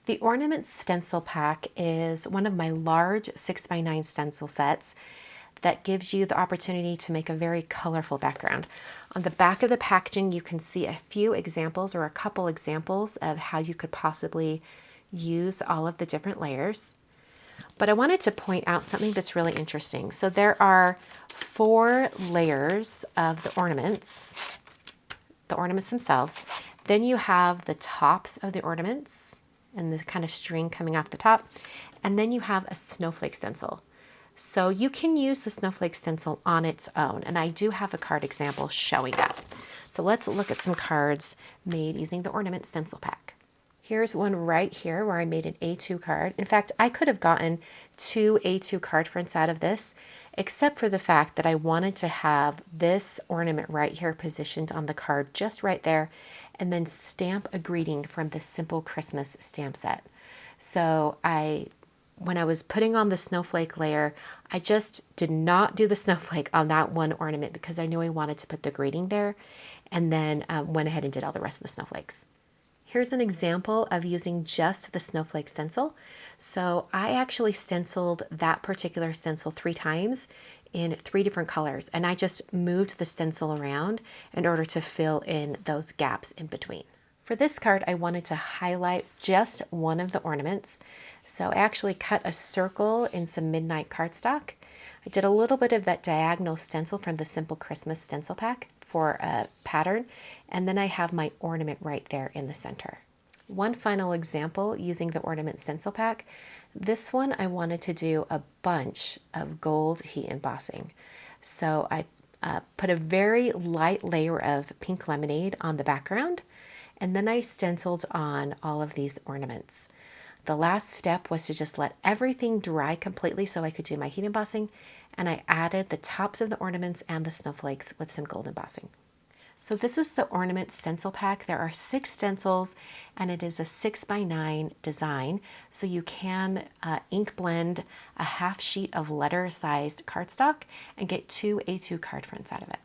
The Ornaments Stencil Pack is one of my large 6x9 stencil sets that gives you the opportunity to make a very colorful background. On the back of the packaging, you can see a few examples or a couple examples of how you could possibly use all of the different layers. But I wanted to point out something that's really interesting. So there are 4 layers of the ornaments themselves. Then you have the tops of the ornaments and the kind of string coming off the top. And then you have a snowflake stencil. So you can use the snowflake stencil on its own. And I do have a card example showing that. So let's look at some cards made using the Ornament Stencil Pack. Here's one right here where I made an A2 card. In fact, I could have gotten 2 A2 card fronts out of this, except for the fact that I wanted to have this ornament right here positioned on the card just right there, and then stamp a greeting from the Simple Christmas stamp set. So when I was putting on the snowflake layer, I just did not do the snowflake on that one ornament because I knew I wanted to put the greeting there, and then went ahead and did all the rest of the snowflakes. Here's an example of using just the snowflake stencil. So I actually stenciled that particular stencil 3 times in 3 different colors, and I just moved the stencil around in order to fill in those gaps in between. For this card, I wanted to highlight just one of the ornaments. So I actually cut a circle in some midnight cardstock. I did a little bit of that diagonal stencil from the Simple Christmas Stencil Pack for a pattern, and then I have my ornament right there in the center. One final example using the Ornament Stencil Pack. This one I wanted to do a bunch of gold heat embossing. So I put a very light layer of pink lemonade on the background, and then I stenciled on all of these ornaments. The last step was to just let everything dry completely so I could do my heat embossing, and I added the tops of the ornaments and the snowflakes with some gold embossing. So this is the Ornament Stencil Pack. There are 6 stencils, and it is a 6x9 design, so you can ink blend a half sheet of letter-sized cardstock and get 2 A2 card fronts out of it.